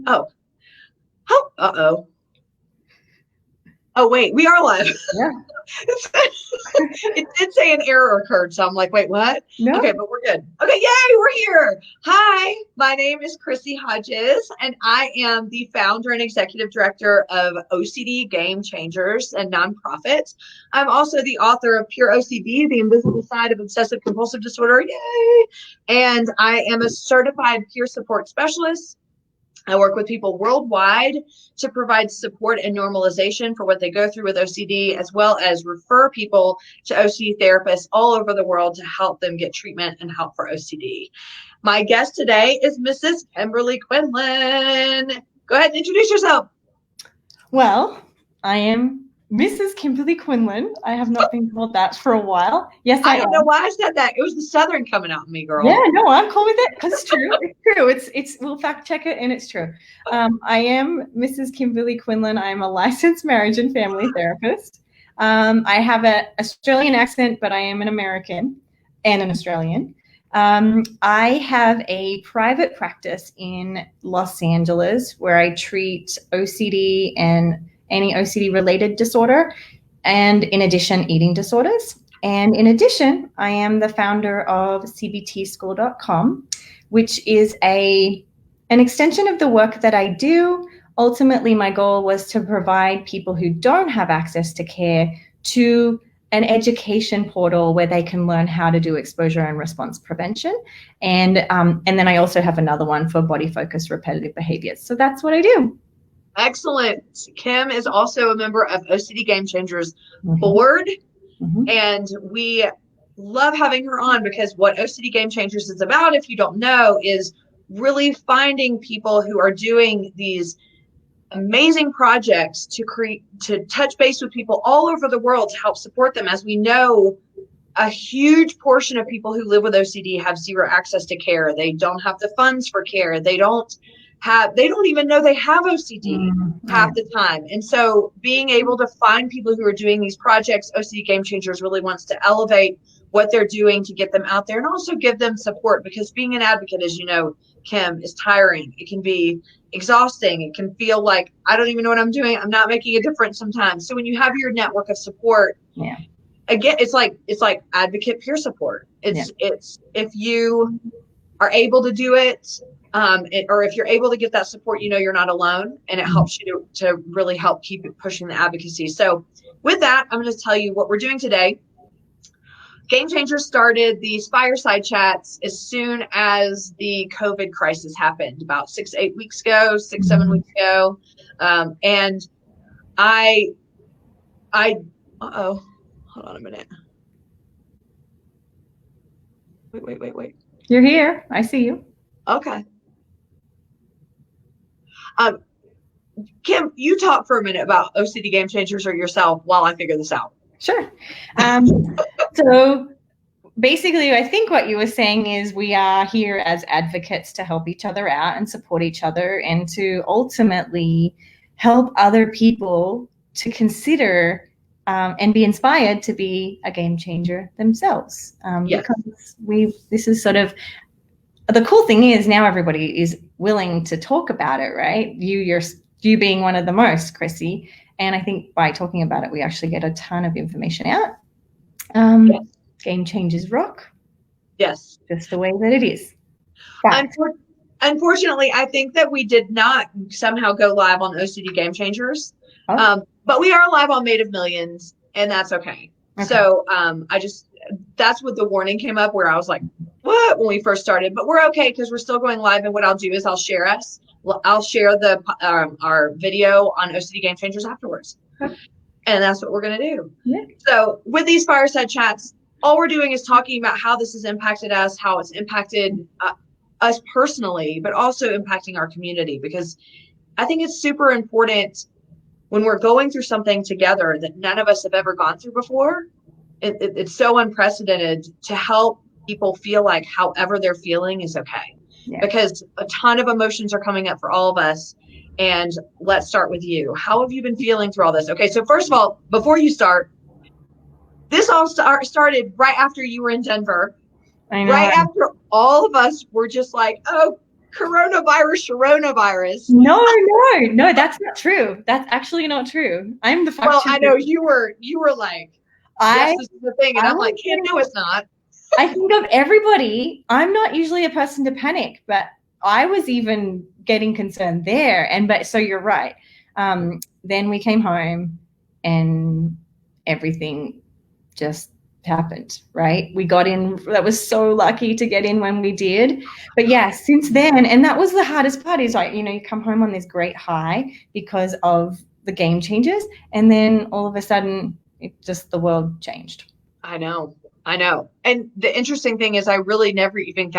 Oh, uh-oh. Oh, wait, we are live. Yeah. It did say an error occurred, so I'm like, wait, what? No. Okay, but we're good. Okay, yay, we're here. Hi, my name is Chrissy Hodges, and I am the founder and executive director of OCD Gamechangers, a nonprofit. I'm also the author of Pure OCD, The Invisible Side of Obsessive Compulsive Disorder, yay! And I am a certified peer support specialist. I work with people worldwide to provide support and normalization for what they go through with OCD, as well as refer people to OCD therapists all over the world to help them get treatment and help for OCD. My guest today is Mrs. Kimberley Quinlan. Go ahead and introduce yourself. Well, I am Mrs. Kimberley Quinlan. I have not been called that for a while. Yes, I don't know why I said that. It was the Southern coming out in me, girl. Yeah, no, I'm cool with it because it's true. It's true. It's we'll fact check it, and it's true. I am Mrs. Kimberley Quinlan. I'm a licensed marriage and family therapist. I have an Australian accent, but I am an American and an Australian. I have a private practice in Los Angeles where I treat OCD and any OCD related disorder, and in addition, eating disorders. And in addition, I am the founder of cbtschool.com, which is an extension of the work that I do. Ultimately, my goal was to provide people who don't have access to care to an education portal where they can learn how to do exposure and response prevention. And then I also have another one for body focused repetitive behaviors. So that's what I do. Excellent. Kim is also a member of OCD Gamechangers board. Mm-hmm. And we love having her on because what OCD Gamechangers is about, if you don't know, is really finding people who are doing these amazing projects to touch base with people all over the world to help support them. As we know, a huge portion of people who live with OCD have zero access to care. They don't have the funds for care. They don't even know they have OCD half the time. And so being able to find people who are doing these projects, OCD Gamechangers really wants to elevate what they're doing to get them out there and also give them support, because being an advocate, as you know, Kim, is tiring. It can be exhausting. It can feel like I don't even know what I'm doing. I'm not making a difference sometimes. So when you have your network of support, again, it's like advocate peer support. It's if you are able to do it, or if you're able to get that support, you know you're not alone, and it helps you to really help keep it pushing the advocacy. So with that, I'm going to tell you what we're doing today. Gamechangers started these fireside chats as soon as the COVID crisis happened, about 7 weeks ago. And hold on a minute. Wait. You're here. I see you. Okay. Kim, you talk for a minute about OCD Gamechangers or yourself while I figure this out. Sure. So basically, I think what you were saying is we are here as advocates to help each other out and support each other, and to ultimately help other people to consider and be inspired to be a game changer themselves. Because this is sort of, the cool thing is now everybody is willing to talk about it, right? You being one of the most, Chrissy. And I think by talking about it, we actually get a ton of information out. Game changers rock. Yes. Just the way that it is. Unfortunately, I think that we did not somehow go live on OCD Gamechangers. But we are live on Made of Millions, and that's okay. So that's what the warning came up where I was like, what, when we first started, but we're okay because we're still going live. And what I'll do is I'll share the our video on OCD Gamechangers afterwards. And that's what we're going to do. Yeah. So with these fireside chats, all we're doing is talking about how this has impacted us, how it's impacted us personally, but also impacting our community, because I think it's super important when we're going through something together that none of us have ever gone through before. It's so unprecedented to help people feel like however they're feeling is okay. Yeah. Because a ton of emotions are coming up for all of us. And let's start with you. How have you been feeling through all this? Okay, so first of all, before you start, this all started right after you were in Denver. I know. Right after all of us were just like, oh, coronavirus. No, that's not true. That's actually not true. I'm the fact Well, checker. I know you were like, yes, this is the thing. And I'm like, Kim, no, it's not. I think of everybody. I'm not usually a person to panic, but I was even getting concerned there. So you're right. Then we came home and everything just happened, right? We got in. That was so lucky to get in when we did. But yeah, since then, and that was the hardest part, is like, you come home on this great high because of the game changers, and then all of a sudden the world changed. I know. And the interesting thing is I really never even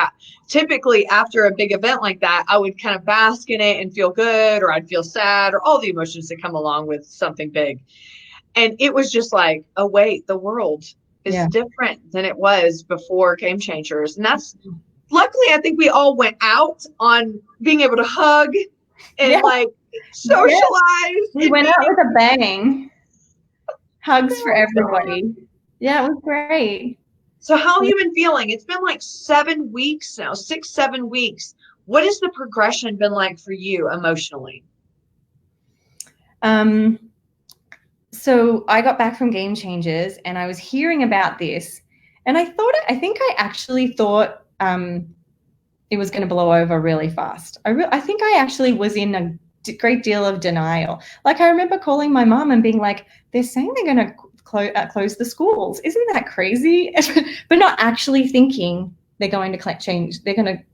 typically after a big event like that, I would kind of bask in it and feel good, or I'd feel sad, or all the emotions that come along with something big. And it was just like, oh, wait, the world is different than it was before Game Changers. And that's, luckily, I think we all went out on being able to hug and like socialize. We went out with a bang. Hugs for everybody. Yeah, it was great. So how have you been feeling? It's been like 7 weeks now, 6-7 weeks. What has the progression been like for you emotionally? So I got back from Game Changers and I was hearing about this, and I think I actually thought it was going to blow over really fast. I think I actually was in a great deal of denial. Like, I remember calling my mom and being like, they're saying they're going to close the schools. Isn't that crazy? But not actually thinking they're going to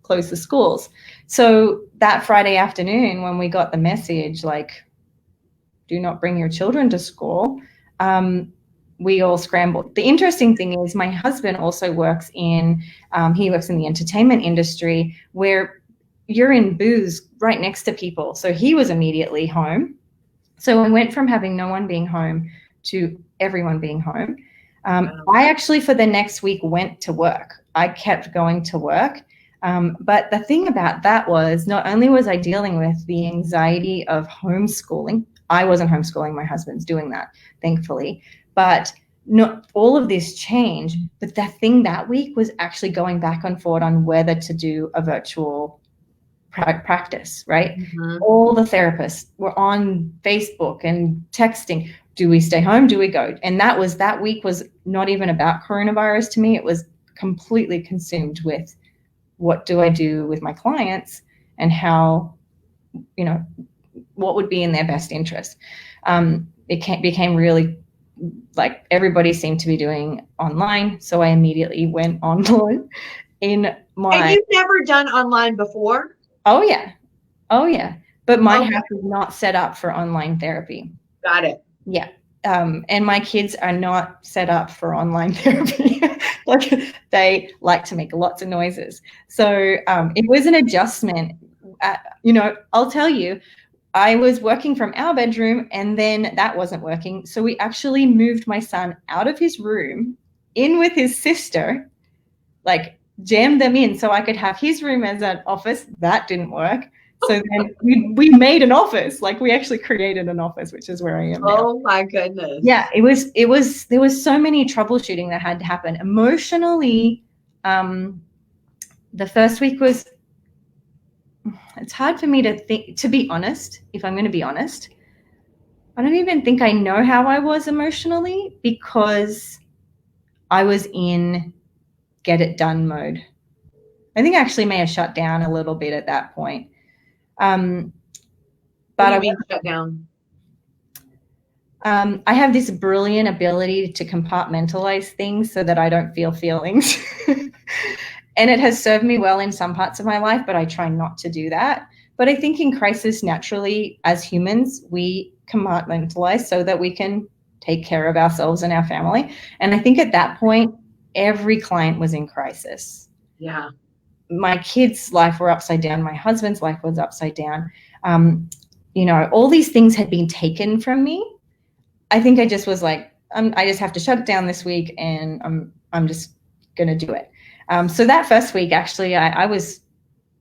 close the schools. So that Friday afternoon when we got the message, like, do not bring your children to school, we all scrambled. The interesting thing is my husband also works he works in the entertainment industry, where you're in booths right next to people. So he was immediately home. So we went from having no one being home to everyone being home. I actually, for the next week, went to work. I kept going to work. But the thing about that was, not only was I dealing with the anxiety of homeschooling, I wasn't homeschooling, my husband's doing that, thankfully, but not all of this change. But the thing that week was actually going back and forth on whether to do a virtual practice, right? Mm-hmm. All the therapists were on Facebook and texting. Do we stay home? Do we go? And that week was not even about coronavirus to me. It was completely consumed with, what do I do with my clients and how, what would be in their best interest. It became really, like, everybody seemed to be doing online. So I immediately went online And you've never done online before? Oh yeah. But my house is not set up for online therapy. Got it. Yeah. And my kids are not set up for online therapy. Like, they like to make lots of noises. So it was an adjustment. I'll tell you, I was working from our bedroom and then that wasn't working. So we actually moved my son out of his room in with his sister, like jammed them in so I could have his room as an office. That didn't work. So then we made an office. Like, we actually created an office, which is where I am now. Oh my goodness. Yeah, there was so many troubleshooting that had to happen. Emotionally, the first week was, it's hard for me to be honest, if I'm going to be honest. I don't even think I know how I was emotionally, because I was in get it done mode. I think I actually may have shut down a little bit at that point. But I mean, shut down. I have this brilliant ability to compartmentalize things so that I don't feel feelings. And it has served me well in some parts of my life, but I try not to do that. But I think in crisis, naturally, as humans, we compartmentalize so that we can take care of ourselves and our family. And I think at that point, every client was in crisis. Yeah. My kids' life were upside down. My husband's life was upside down. All these things had been taken from me. I think I just was like, I just have to shut it down this week, and I'm just going to do it. So that first week, actually, I was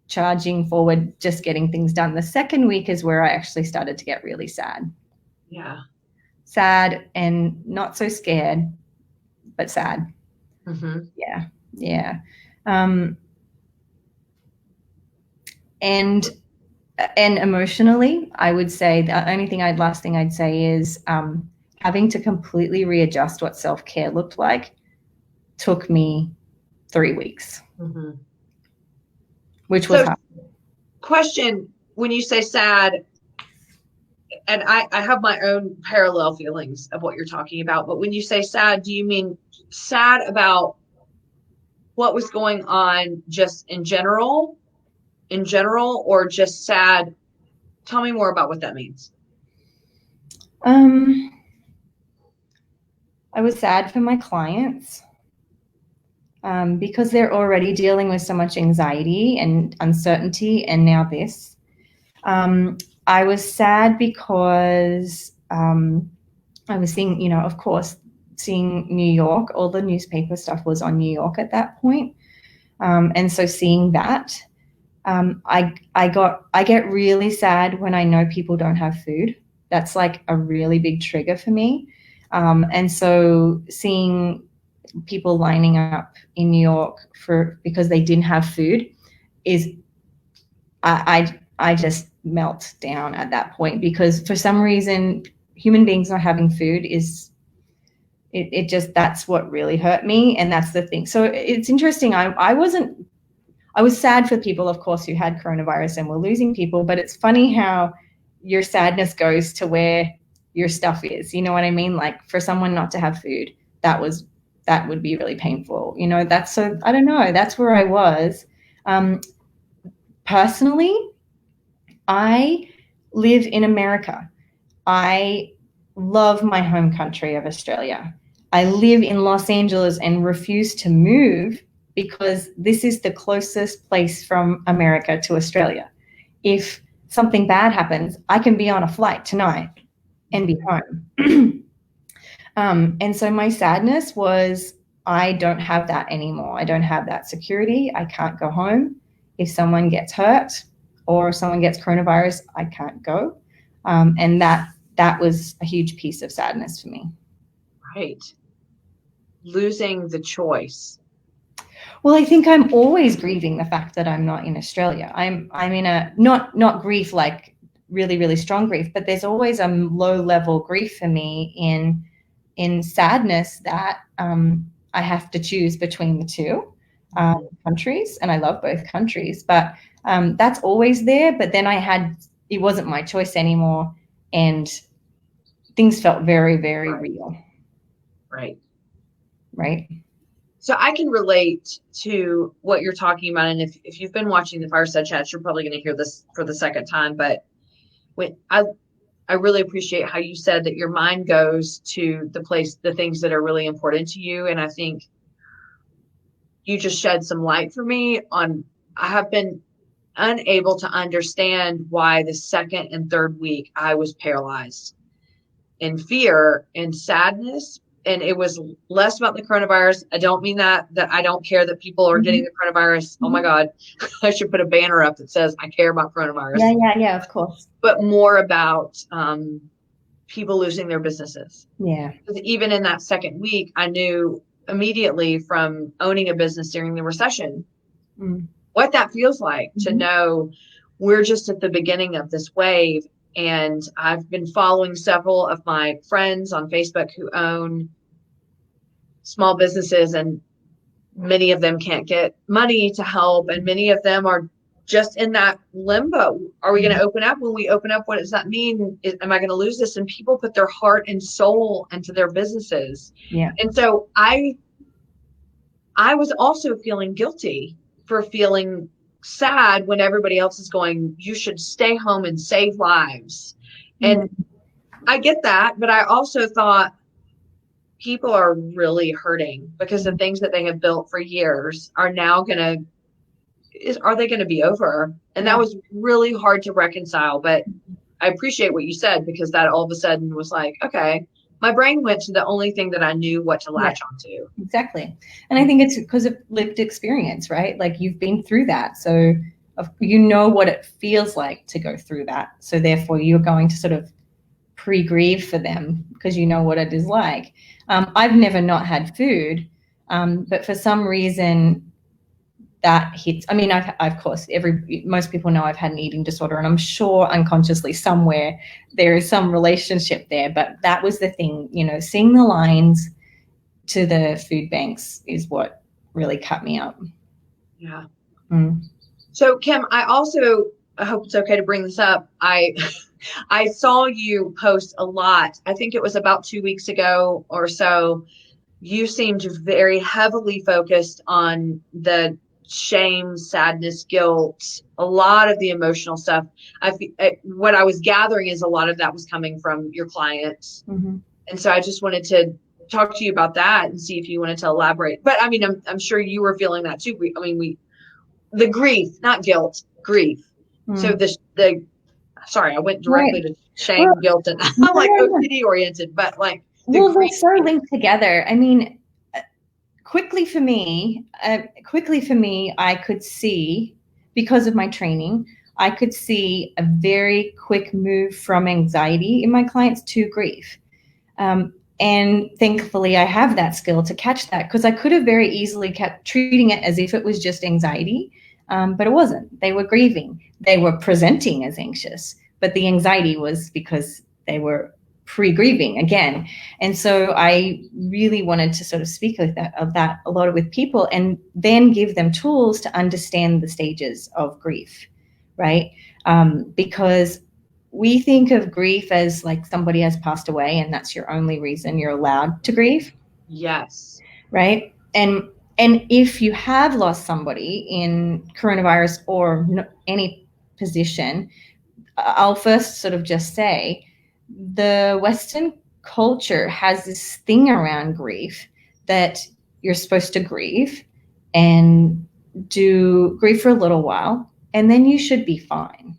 charging forward, just getting things done. The second week is where I actually started to get really sad. Yeah. Sad and not so scared, but sad. Mm-hmm. Yeah. and emotionally, I would say the only thing last thing I'd say is having to completely readjust what self-care looked like took me 3 weeks, which was hard. Question, when you say sad, and I have my own parallel feelings of what you're talking about, but when you say sad, do you mean sad about what was going on just in general, or just sad? Tell me more about what that means. I was sad for my clients because they're already dealing with so much anxiety and uncertainty, and now this. I was sad because I was seeing, of course, seeing New York, all the newspaper stuff was on New York at that point. And so seeing that, I get really sad when I know people don't have food. That's like a really big trigger for me. And so seeing people lining up in New York because they didn't have food I just melt down at that point, because for some reason human beings not having food that's what really hurt me. And that's the thing. So it's interesting. I was sad for people, of course, who had coronavirus and were losing people, but it's funny how your sadness goes to where your stuff is. You know what I mean? Like for someone not to have food, that would be really painful. I don't know. That's where I was. Personally, I live in America. I love my home country of Australia. I live in Los Angeles and refuse to move because this is the closest place from America to Australia. If something bad happens, I can be on a flight tonight and be home. And so my sadness was, I don't have that anymore. I don't have that security. I can't go home. If someone gets hurt or someone gets coronavirus, I can't go. And that was a huge piece of sadness for me. Right. Losing the choice. Well, I think I'm always grieving the fact that I'm not in Australia. I'm in a not grief like really, really strong grief, but there's always a low level grief for me in sadness that I have to choose between the two countries, and I love both countries, but that's always there. But then it wasn't my choice anymore, and things felt very, very real. Right. So I can relate to what you're talking about. And if you've been watching the Fireside Chats, you're probably going to hear this for the second time. But when I really appreciate how you said that your mind goes to the things that are really important to you. And I think you just shed some light for me on, I have been unable to understand why the second and third week I was paralyzed in fear and sadness. And it was less about the coronavirus. I don't mean that I don't care that people are getting the coronavirus. Oh my God, I should put a banner up that says I care about coronavirus. Yeah, of course. But more about people losing their businesses. Yeah. Because even in that second week, I knew immediately from owning a business during the recession, what that feels like to know we're just at the beginning of this wave. And I've been following several of my friends on Facebook who own small businesses, and many of them can't get money to help. And many of them are just in that limbo. Are we going to open up? When we open up, what does that mean? Am I going to lose this? And people put their heart and soul into their businesses. Yeah. And so I was also feeling guilty for feeling sad when everybody else is going, you should stay home and save lives. And I get that, but I also thought people are really hurting because the things that they have built for years are now are they going to be over? And that was really hard to reconcile, but I appreciate what you said, because that all of a sudden was like, okay, my brain went to the only thing that I knew what to latch onto. Exactly. And I think it's because of lived experience, right? Like you've been through that. So you know what it feels like to go through that. So therefore you're going to sort of pre-grieve for them because you know what it is like. I've never not had food, but for some reason that hits. I mean, of course, most people know I've had an eating disorder, and I'm sure unconsciously somewhere there is some relationship there. But that was the thing, seeing the lines to the food banks is what really cut me up. Yeah. Mm. So Kim, I hope it's okay to bring this up. I saw you post a lot. I think it was about 2 weeks ago or so. You seemed very heavily focused on the shame, sadness, guilt, a lot of the emotional stuff. What I was gathering is a lot of that was coming from your clients. Mm-hmm. And so I just wanted to talk to you about that and see if you wanted to elaborate. But I mean, I'm sure you were feeling that too. The grief, not guilt, grief. Mm. So sorry, I went directly to shame, guilt, and I'm like OCD oriented, but like they're so linked together. I mean, quickly for me, I could see, because of my training, I could see a very quick move from anxiety in my clients to grief. And thankfully, I have that skill to catch that, because I could have very easily kept treating it as if it was just anxiety, but it wasn't. They were grieving. They were presenting as anxious, but the anxiety was because they were pre-grieving again. And so I really wanted to sort of speak of that a lot with people, and then give them tools to understand the stages of grief, right? Because we think of grief as like somebody has passed away and that's your only reason you're allowed to grieve. Yes. Right. And if you have lost somebody in coronavirus or any position, I'll first sort of just say the Western culture has this thing around grief that you're supposed to grieve and do grieve for a little while, and then you should be fine.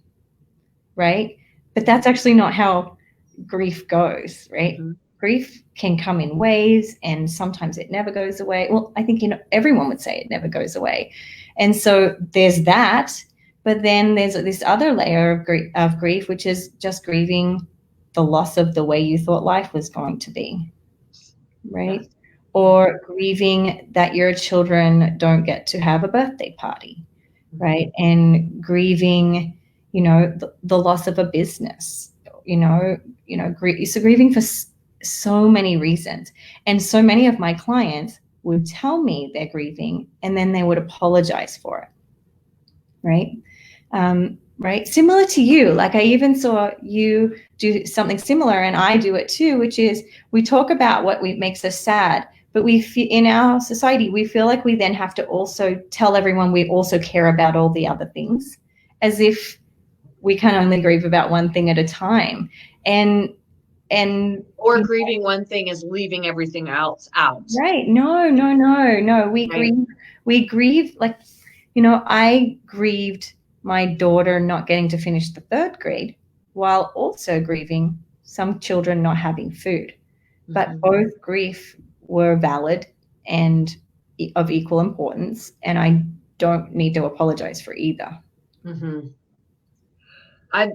Right. But that's actually not how grief goes, right? Mm-hmm. Grief can come in waves, and sometimes it never goes away. Well, I think everyone would say it never goes away. And so there's that, but then there's this other layer of grief, which is just grieving the loss of the way you thought life was going to be, right? Yes. Or grieving that your children don't get to have a birthday party, right? And grieving, the loss of a business, so grieving for so many reasons. And so many of my clients would tell me they're grieving, and then they would apologize for it, right? Right? Similar to you, like I even saw you do something similar, and I do it too, which is we talk about what makes us sad, but in our society, we feel like we then have to also tell everyone we also care about all the other things, as if we can only grieve about one thing at a time. Or grieving one thing is leaving everything else out. Right. No. We grieve like, I grieved my daughter not getting to finish the 3rd grade while also grieving some children not having food. Mm-hmm. But both grief were valid and of equal importance, and I don't need to apologize for either. Mm-hmm. I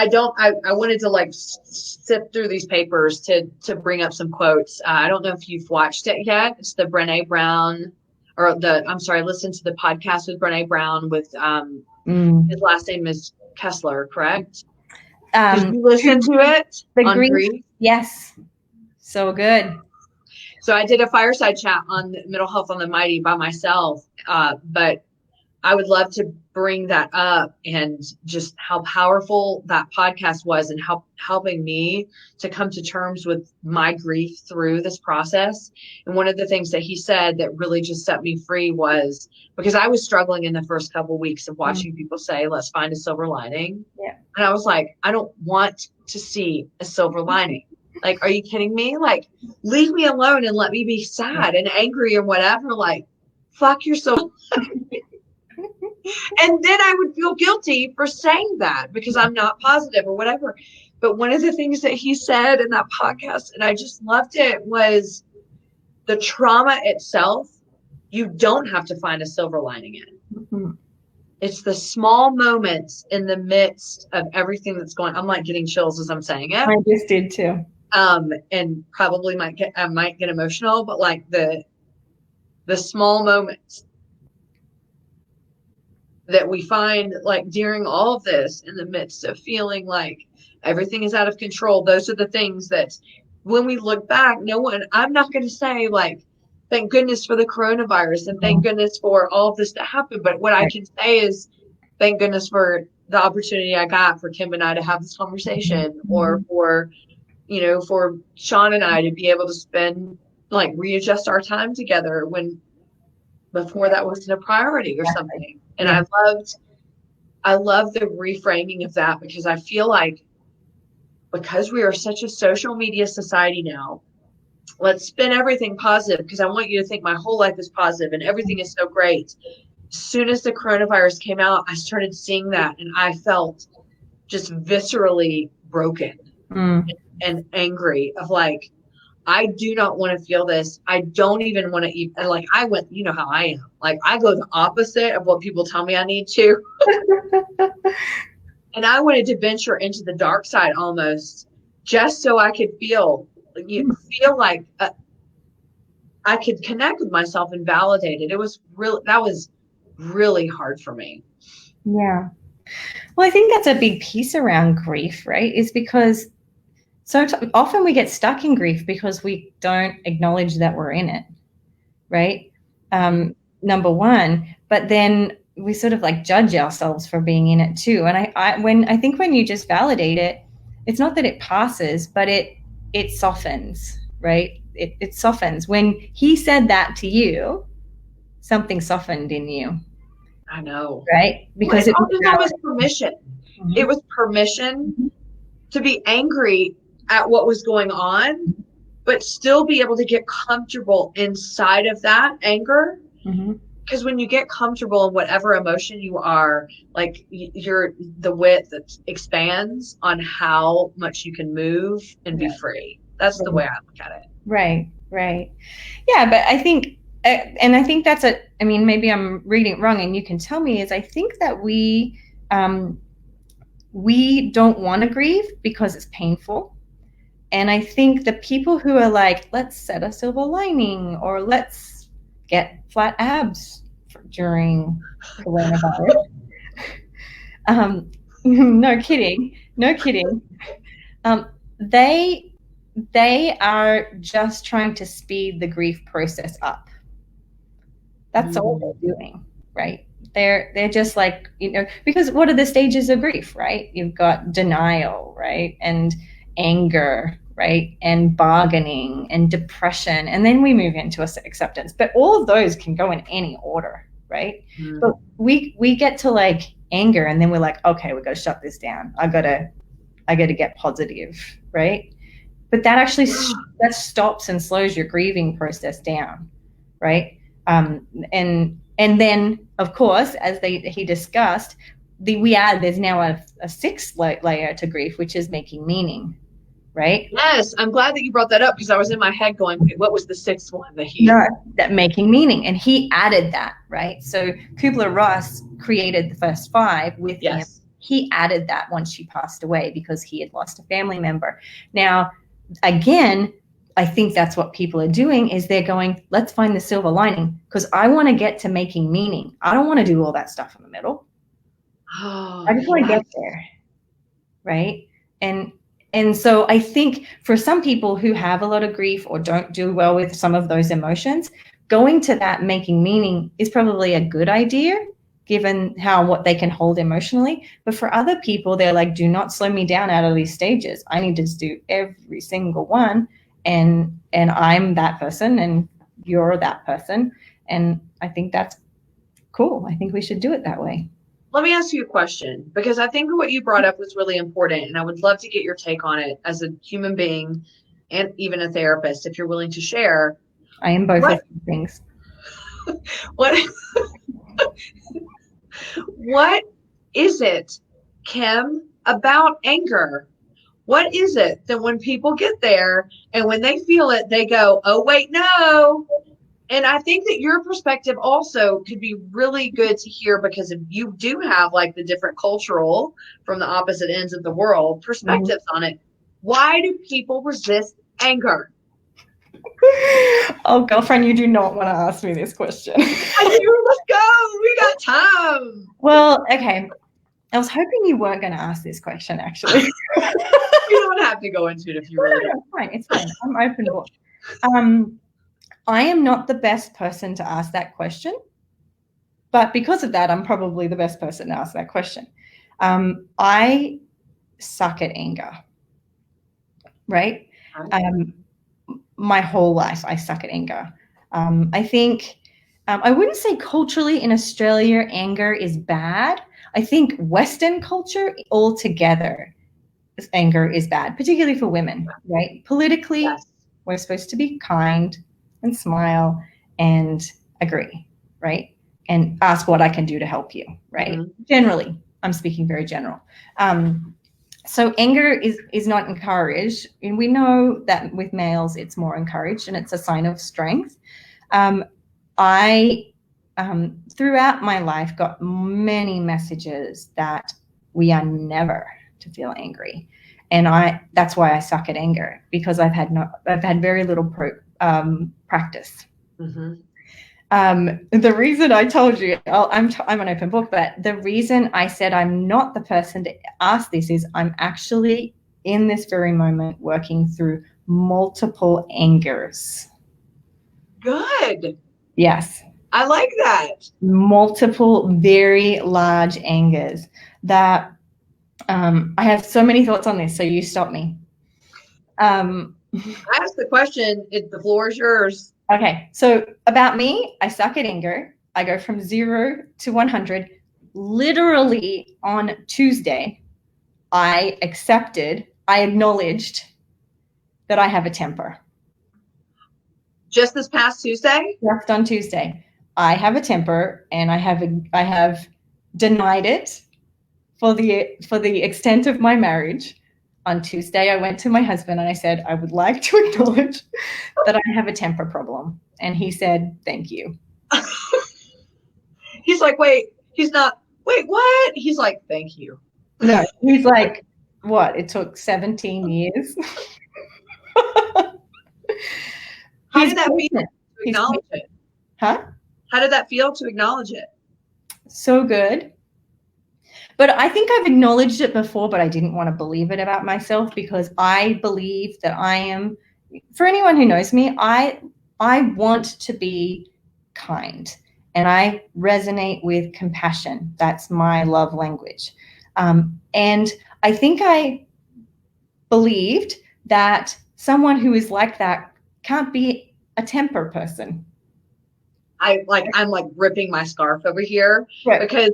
wanted to like sift through these papers to bring up some quotes. I don't know if you've watched it yet. It's the Brené Brown, listen to the podcast with Brené Brown with, his last name is Kessler, correct? Did you listen to it? On grief? Yes. So good. So I did a fireside chat on mental health on the Mighty by myself, but I would love to bring that up and just how powerful that podcast was, and helping me to come to terms with my grief through this process. And one of the things that he said that really just set me free was, because I was struggling in the first couple of weeks of watching people say, let's find a silver lining. Yeah. And I was like, I don't want to see a silver lining. Like, are you kidding me? Like, leave me alone and let me be sad and angry and whatever. Like, fuck yourself. And then I would feel guilty for saying that because I'm not positive or whatever. But one of the things that he said in that podcast, and I just loved it, was the trauma itself, you don't have to find a silver lining in. Mm-hmm. It's the small moments in the midst of everything that's going on. I'm like getting chills as I'm saying it. I just did too. And probably might get emotional, but like the small moments that we find like during all of this, in the midst of feeling like everything is out of control, those are the things that when we look back, I'm not going to say like, thank goodness for the coronavirus and thank goodness for all of this to happen. But what I can say is thank goodness for the opportunity I got for Kim and I to have this conversation, or for, for Sean and I to be able to spend, like, readjust our time together when before that wasn't a priority or something. And I love the reframing of that, because I feel like because we are such a social media society now, let's spin everything positive, because I want you to think my whole life is positive and everything is so great. As soon as the coronavirus came out, I started seeing that, and I felt just viscerally broken and angry of like, I do not want to feel this. I don't even want to eat. And like, I went, you know how I am. Like, I go the opposite of what people tell me I need to. And I wanted to venture into the dark side almost, just so I could feel like I could connect with myself and validate it. That was really hard for me. Yeah. Well, I think that's a big piece around grief, right? Is because so often we get stuck in grief because we don't acknowledge that we're in it, right? Number one, but then we sort of like judge ourselves for being in it too. And I think when you just validate it, it's not that it passes, but it softens, right? It softens. When he said that to you, something softened in you. I know. Right? Because it was permission. It was permission to be angry at what was going on, but still be able to get comfortable inside of that anger. Because when you get comfortable in whatever emotion you are, like, the width that expands on how much you can move and be free. That's the way I look at it. Right. Yeah, but I think, and I think that's maybe I'm reading it wrong and you can tell me, is I think that we don't want to grieve because it's painful. And I think the people who are like, let's set a silver lining, or let's get flat abs during coronavirus. No kidding. They are just trying to speed the grief process up. That's all they're doing, right? They're just like, because what are the stages of grief, right? You've got denial, right? And anger, right? And bargaining and depression. And then we move into acceptance. But all of those can go in any order, right? But we get to like anger, and then we're like, okay, we got to shut this down. I got to get positive, right? But that actually that stops and slows your grieving process down, right? And then, of course, as he discussed, there's now a sixth layer to grief, which is making meaning, right? Yes, I'm glad that you brought that up, because I was in my head going, what was the sixth one that making meaning, and he added that, right? So Kubler-Ross created the first five with him. He added that once she passed away because he had lost a family member. Now, again, I think that's what people are doing, is they're going, let's find the silver lining, because I want to get to making meaning. I don't want to do all that stuff in the middle. I just want to get there, right? And so I think for some people who have a lot of grief or don't do well with some of those emotions, going to that making meaning is probably a good idea, given what they can hold emotionally. But for other people, they're like, do not slow me down out of these stages. I need to do every single one. And I'm that person and you're that person. And I think that's cool. I think we should do it that way. Let me ask you a question, because I think what you brought up was really important, and I would love to get your take on it as a human being and even a therapist, if you're willing to share. I am both of those things. What is it, Kim, about anger? What is it that when people get there and when they feel it, they go, oh, wait, no. And I think that your perspective also could be really good to hear, because if you do have like the different cultural from the opposite ends of the world perspectives on it. Why do people resist anger? Oh, girlfriend, you do not want to ask me this question. I do. Let's go. We got time. Well, okay. I was hoping you weren't going to ask this question, actually. You don't have to go into it if you really don't. It's fine. It's fine. I'm open book. I am not the best person to ask that question, but because of that, I'm probably the best person to ask that question. I suck at anger, right? My whole life, I suck at anger. I think, I wouldn't say culturally in Australia, anger is bad. I think Western culture altogether, anger is bad, particularly for women, right? Politically, yes, we're supposed to be kind and smile and agree, right? And ask what I can do to help you, right? Mm-hmm. Generally, I'm speaking very general. So anger is not encouraged. And we know that with males, it's more encouraged and it's a sign of strength. I, throughout my life, got many messages that we are never to feel angry. And that's why I suck at anger, because I've had very little practice. Mm-hmm. The reason I told you, I'm an open book, but the reason I said I'm not the person to ask this is I'm actually in this very moment working through multiple angers. Good. Yes. I like that. Multiple very large angers that I have so many thoughts on this, so you stop me. I asked the question, the floor is yours. Okay, so about me, I suck at anger. I go from 0 to 100. Literally on Tuesday, I acknowledged that I have a temper. Just this past Tuesday? Just on Tuesday. I have a temper, and I have denied it for the extent of my marriage. On Tuesday, I went to my husband and I said, I would like to acknowledge that I have a temper problem. And he said, thank you. He's like, wait, what? He's like, thank you. No, he's like, what? It took 17 years. How did that feel to acknowledge it? Huh? How did that feel to acknowledge it? So good. But I think I've acknowledged it before, but I didn't want to believe it about myself, because I believe that I am, for anyone who knows me, I want to be kind, and I resonate with compassion. That's my love language. And I think I believed that someone who is like that can't be a temper person. I'm like ripping my scarf over here, right, because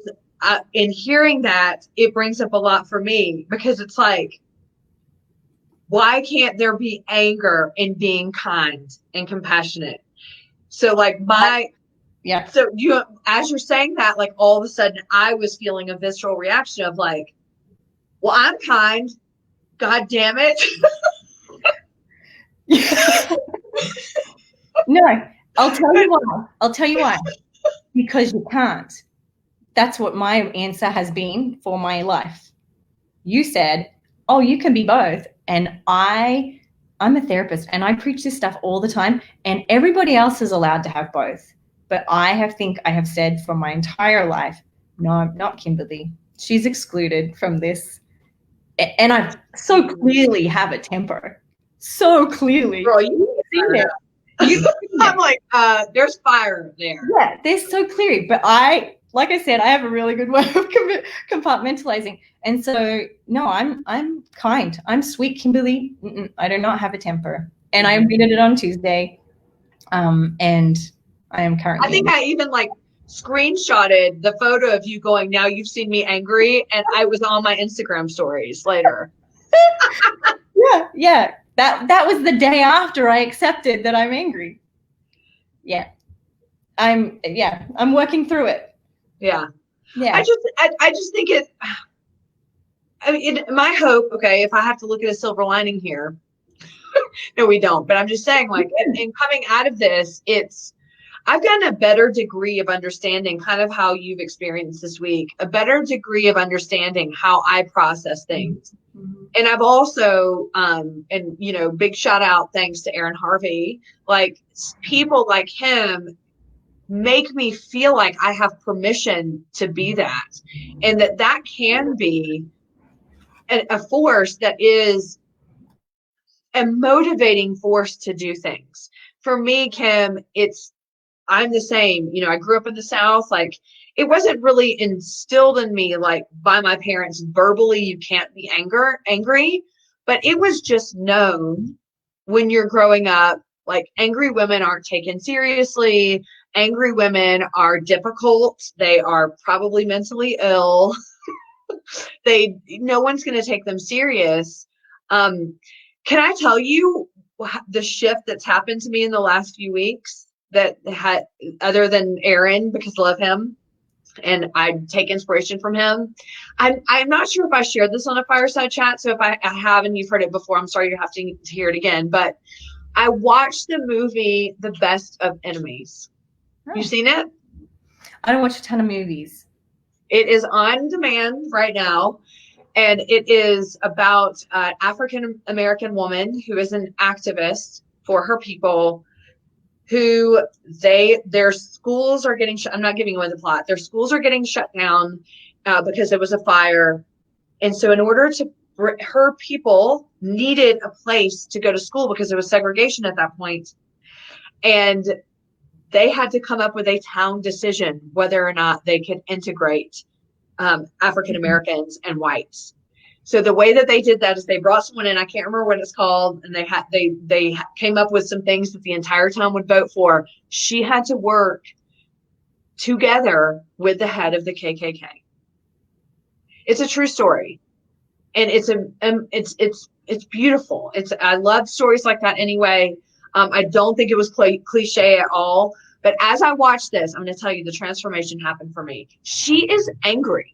in hearing that, it brings up a lot for me, because it's like, why can't there be anger in being kind and compassionate? So like so as you're saying that, like all of a sudden I was feeling a visceral reaction of like, well, I'm kind, God damn it. No, I'll tell you why. Because you can't. That's what my answer has been for my life. You said, oh, you can be both. And I'm a therapist and I preach this stuff all the time, and everybody else is allowed to have both. But I have said for my entire life, no, not Kimberly. She's excluded from this. And I so clearly have a temper. So clearly. Girl, you've seen it. I'm like, there's fire there. Yeah, they're so clear. But like I said, I have a really good way of compartmentalizing. And so, no, I'm kind. I'm sweet, Kimberly. I do not have a temper. And I admitted it on Tuesday. And I am currently. I think I even like screenshotted the photo of you going, now you've seen me angry. And I was on my Instagram stories later. Yeah. That was the day after I accepted that I'm angry. Yeah. I'm working through it. Yeah. I just think my hope, okay, if I have to look at a silver lining here, no, we don't, but I'm just saying, like, in coming out of this, I've gotten a better degree of understanding, kind of how you've experienced this week, a better degree of understanding how I process things. Mm-hmm. And I've also, and, you know, big shout out, thanks to Aaron Harvey, like people like him make me feel like I have permission to be that, and that can be a force that is a motivating force to do things. For me, Kim, I'm the same. You know, I grew up in the South. Like, it wasn't really instilled in me, like, by my parents verbally, you can't be angry, but it was just known when you're growing up, like, angry women aren't taken seriously. Angry women are difficult. They are probably mentally ill. No one's going to take them serious. Can I tell you the shift that's happened to me in the last few weeks that had, other than Aaron, because I love him and I take inspiration from him? I'm not sure if I shared this on a fireside chat. So if I have, and you've heard it before, I'm sorry you have to hear it again, but I watched the movie, The Best of Enemies. Oh. You seen it? I don't watch a ton of movies. It is on demand right now. And it is about an African-American woman who is an activist for her people, who their schools are getting I'm not giving away the plot. Their schools are getting shut down because there was a fire. And so in order to, her people needed a place to go to school because there was segregation at that point. And they had to come up with a town decision whether or not they could integrate African Americans and whites. So the way that they did that is they brought someone in, I can't remember what it's called, and they came up with some things that the entire town would vote for. She had to work together with the head of the KKK. It's a true story, and it's beautiful. I love stories like that anyway. I don't think it was cliche at all. But as I watch this, I'm going to tell you the transformation happened for me. She is angry.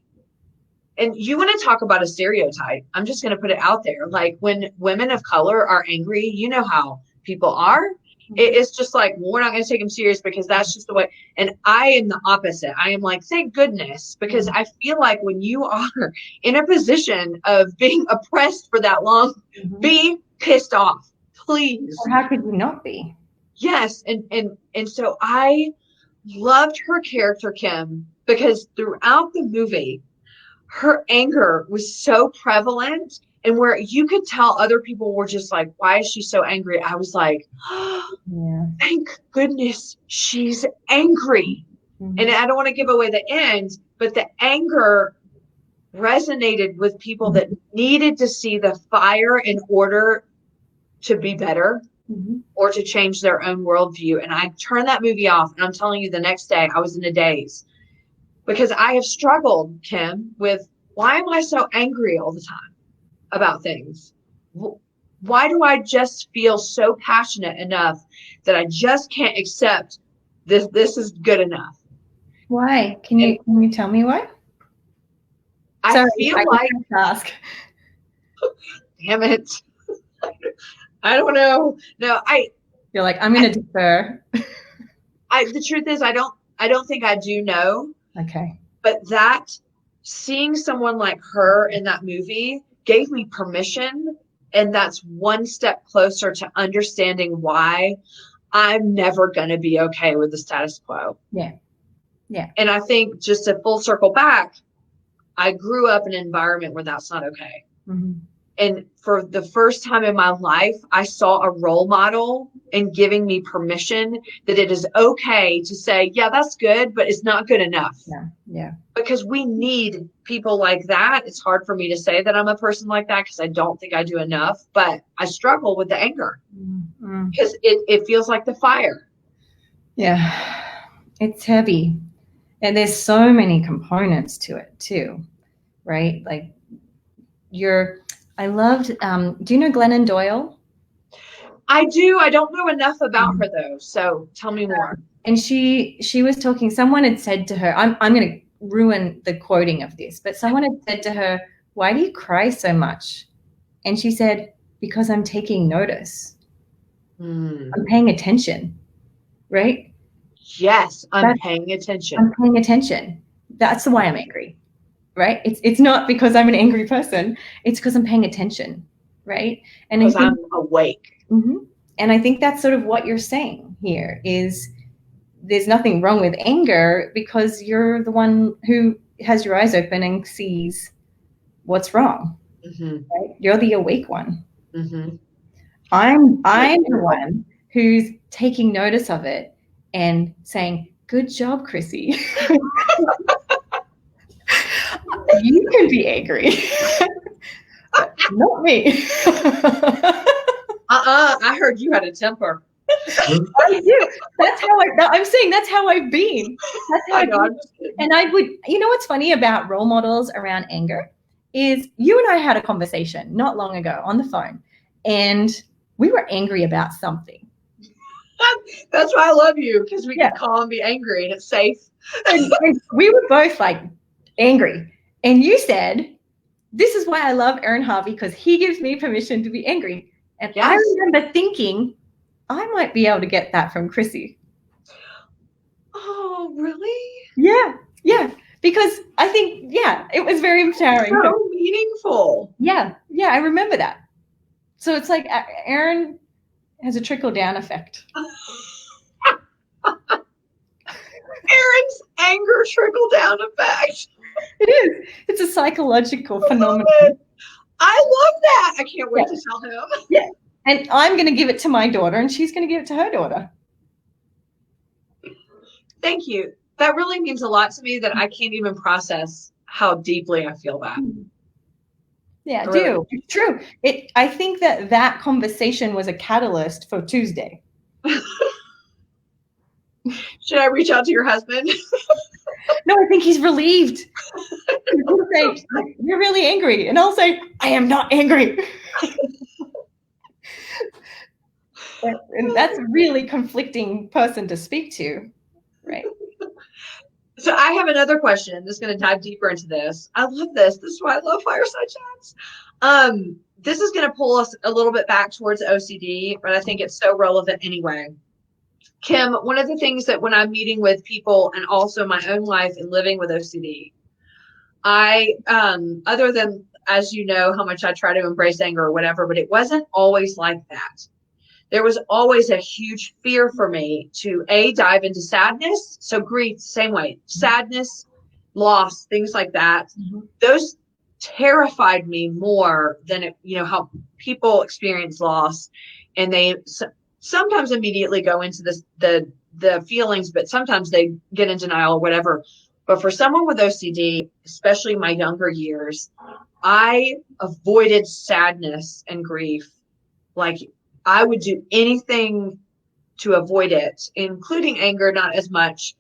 And you want to talk about a stereotype. I'm just going to put it out there. Like, when women of color are angry, you know how people are. It's just like, well, we're not going to take them serious because that's just the way. And I am the opposite. I am like, thank goodness, because I feel like when you are in a position of being oppressed for that long, be pissed off, please. Or how could you not be? Yes. And so I loved her character, Kim, because throughout the movie, her anger was so prevalent, and where you could tell other people were just like, why is she so angry? I was like, oh, yeah. Thank goodness she's angry. And I don't want to give away the end, but the anger resonated with people that needed to see the fire in order to be better. Or to change their own worldview. And I turned that movie off, and I'm telling you, the next day I was in a daze, because I have struggled, Kim, with, why am I so angry all the time about things? Why do I just feel so passionate enough that I just can't accept this is good enough? Why? Can you tell me why? I feel like ask. Damn it. I don't know. No, you're like, I'm going to defer. The truth is, I don't think I do know. Okay. But that, seeing someone like her in that movie gave me permission. And that's one step closer to understanding why I'm never going to be okay with the status quo. Yeah. Yeah. And I think, just to full circle back, I grew up in an environment where that's not okay. And for the first time in my life, I saw a role model and giving me permission that it is okay to say, yeah, that's good, but it's not good enough. Yeah. Yeah. Because we need people like that. It's hard for me to say that I'm a person like that, because I don't think I do enough, but I struggle with the anger because it feels like the fire. Yeah. It's heavy. And there's so many components to it too, right? Like, I loved, do you know Glennon Doyle? I do. I don't know enough about her though. So tell me more. And she was talking, someone had said to her, I'm going to ruin the quoting of this, but someone had said to her, why do you cry so much? And she said, because I'm taking notice. I'm paying attention. Right. Yes, I'm paying attention. I'm paying attention. That's why I'm angry, right? It's not because I'm an angry person. It's because I'm paying attention, right? And because I'm awake. Mm-hmm. And I think that's sort of what you're saying here is there's nothing wrong with anger because you're the one who has your eyes open and sees what's wrong. Mm-hmm. Right? You're the awake one. Mm-hmm. I'm the one who's taking notice of it and saying, "Good job, Chrissy." You can be angry, not me. I heard you had a temper. I do. I'm saying that's how I've been. That's how I've been. And I would, what's funny about role models around anger is you and I had a conversation not long ago on the phone, and we were angry about something. That's why I love you, because we can call and be angry and it's safe. And we were both like angry. And you said, "This is why I love Aaron Harvey, because he gives me permission to be angry." And I remember thinking, I might be able to get that from Chrissy. Oh, really? Yeah. Yeah. Because I think, it was very empowering. So meaningful. Yeah. Yeah. I remember that. So it's like Aaron has a trickle-down effect. Aaron's anger trickle-down effect. It is. It's a psychological phenomenon. I love that. I can't wait to tell him. Yeah. And I'm going to give it to my daughter, and she's going to give it to her daughter. Thank you. That really means a lot to me that I can't even process how deeply I feel that. Yeah, I do. It's true. I think that conversation was a catalyst for Tuesday. Should I reach out to your husband? No, I think he's relieved. He'll say, "You're really angry." And I'll say, "I am not angry." And that's a really conflicting person to speak to, right? So I have another question that's going to dive deeper into this. I love this. This is why I love Fireside Chats. This is going to pull us a little bit back towards OCD, but I think it's so relevant anyway. Kim, one of the things that when I'm meeting with people and also my own life and living with OCD, I, other than, as you know, how much I try to embrace anger or whatever, but it wasn't always like that. There was always a huge fear for me to dive into sadness. So grief, same way, sadness, loss, things like that. Mm-hmm. Those terrified me more than, how people experience loss, and they sometimes immediately go into the feelings, but sometimes they get in denial or whatever. But for someone with OCD, especially my younger years, I avoided sadness and grief. Like I would do anything to avoid it, including anger, not as much.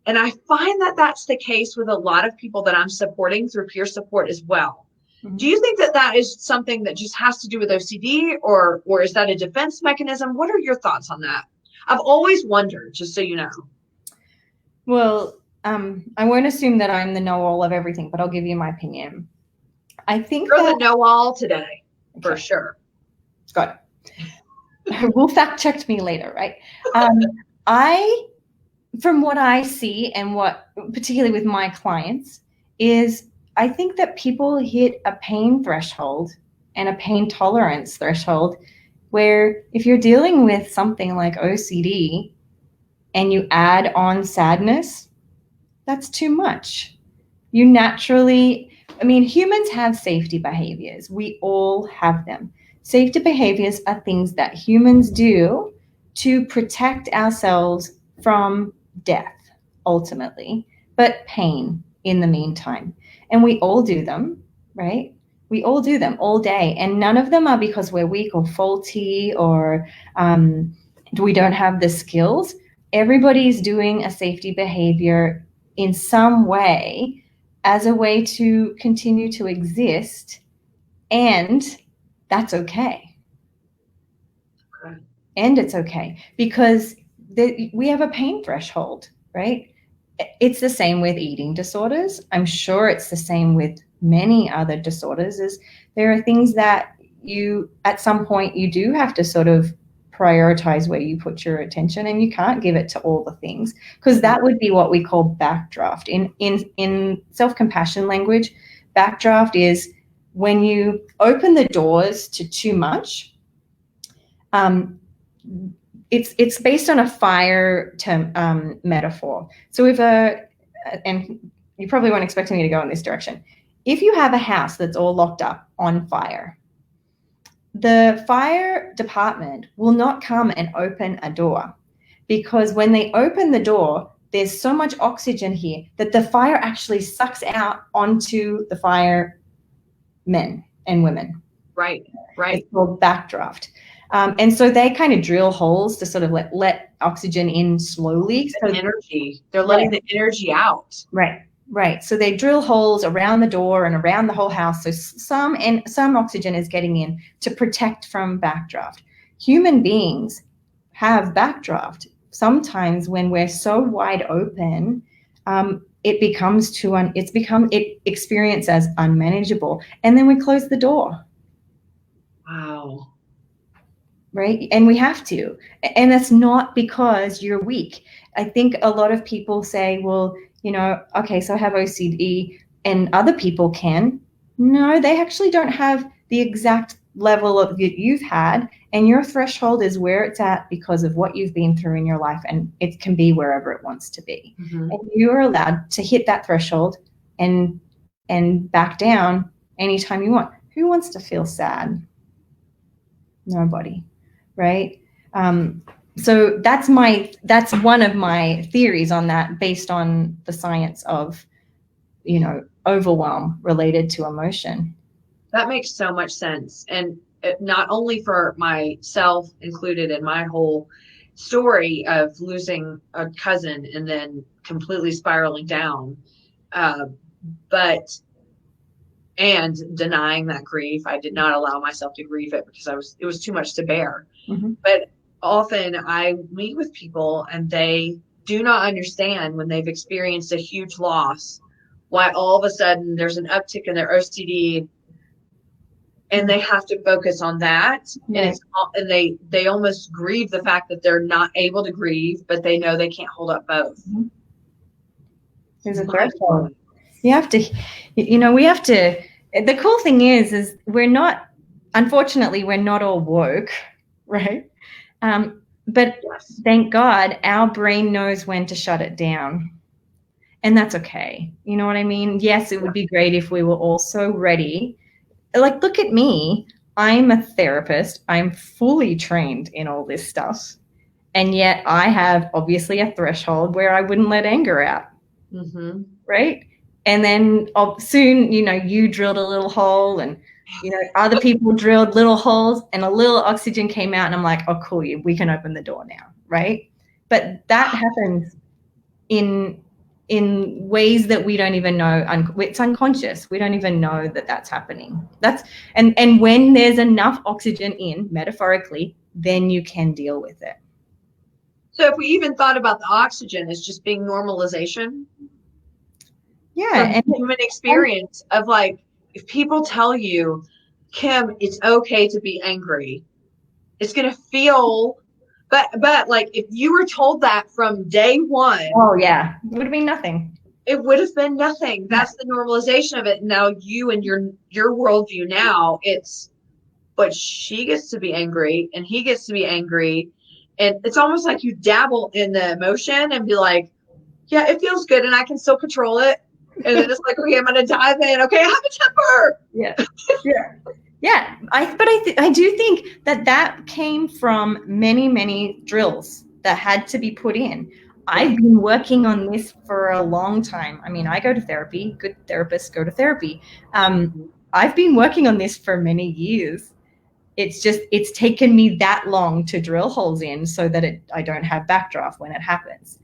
And I find that that's the case with a lot of people that I'm supporting through peer support as well. Mm-hmm. Do you think that is something that just has to do with OCD, or is that a defense mechanism? What are your thoughts on that? I've always wondered, just so you know. Well, I won't assume that I'm the know-all of everything, but I'll give you my opinion. I think you're the know-all today, for sure. Got it. Will fact check me later, right? From what I see and what, particularly with my clients, is I think that people hit a pain threshold and a pain tolerance threshold where if you're dealing with something like OCD and you add on sadness, that's too much. You naturally, humans have safety behaviors. We all have them. Safety behaviors are things that humans do to protect ourselves from death, ultimately, but pain in the meantime. And we all do them, right? We all do them all day. And none of them are because we're weak or faulty or we don't have the skills. Everybody's doing a safety behavior in some way as a way to continue to exist. And that's okay. And it's okay because we have a pain threshold, right? It's the same with eating disorders. I'm sure it's the same with many other disorders. Is there are things that you, at some point, you do have to sort of prioritize where you put your attention, and you can't give it to all the things, because that would be what we call backdraft. In self-compassion language, backdraft is when you open the doors to too much. It's based on a fire metaphor. So if and you probably weren't expecting me to go in this direction. If you have a house that's all locked up on fire, the fire department will not come and open a door, because when they open the door, there's so much oxygen here that the fire actually sucks out onto the firemen and women. Right. It's called backdraft. And so they kind of drill holes to sort of let oxygen in slowly. So energy. They're letting the energy out. Right. So they drill holes around the door and around the whole house. So some oxygen is getting in to protect from backdraft. Human beings have backdraft. Sometimes when we're so wide open, it becomes it experienced as unmanageable, and then we close the door. Wow. Right? And we have to. And that's not because you're weak. I think a lot of people say, well, okay, so I have OCD and other people can. No, they actually don't have the exact level of that you've had, and your threshold is where it's at because of what you've been through in your life, and it can be wherever it wants to be. Mm-hmm. And you're allowed to hit that threshold and back down anytime you want. Who wants to feel sad? Nobody, right? So that's one of my theories on that, based on the science of, overwhelm related to emotion. That makes so much sense. And not only for myself included in my whole story of losing a cousin and then completely spiraling down, and denying that grief. I did not allow myself to grieve it because it was too much to bear. Mm-hmm. But often I meet with people and they do not understand, when they've experienced a huge loss, why all of a sudden there's an uptick in their OCD, and they have to focus on that. Right. And they almost grieve the fact that they're not able to grieve, but they know they can't hold up both. Mm-hmm. There's a threshold. You have to, we have to, the cool thing is unfortunately, we're not all woke, right? But yes. Thank God our brain knows when to shut it down. And that's okay. You know what I mean? Yes, it would be great if we were all so ready. Like, look at me. I'm a therapist. I'm fully trained in all this stuff. And yet I have obviously a threshold where I wouldn't let anger out. Mm-hmm. Right? And then soon, you drilled a little hole, and, other people drilled little holes, and a little oxygen came out, and I'm like, oh, cool, we can open the door now, right? But that happens in ways that we don't even know. It's unconscious. We don't even know that that's happening. And when there's enough oxygen in, metaphorically, then you can deal with it. So if we even thought about the oxygen as just being normalization. Yeah. And human experience of, like, if people tell you, Kim, it's okay to be angry, it's going to feel, but like, if you were told that from day one. Oh yeah. It would have been nothing. It would have been nothing. That's the normalization of it. Now you and your worldview now, it's, but she gets to be angry and he gets to be angry. And it's almost like you dabble in the emotion and be like, yeah, it feels good and I can still control it. And then it's like, okay, I'm going to dive in. Okay, I have a temper. Yeah. Yeah. I do think that came from many, many drills that had to be put in. I've been working on this for a long time. I mean, I go to therapy. Good therapists go to therapy. I've been working on this for many years. It's taken me that long to drill holes in so that I don't have backdraft when it happens.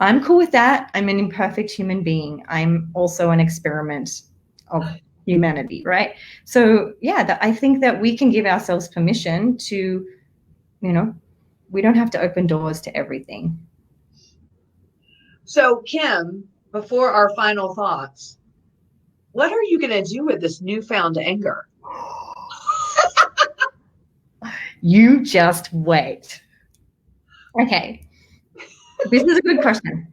I'm cool with that. I'm an imperfect human being. I'm also an experiment of humanity, right? So yeah, I think that we can give ourselves permission to, we don't have to open doors to everything. So Kim, before our final thoughts, what are you going to do with this newfound anger? You just wait. Okay. This is a good question.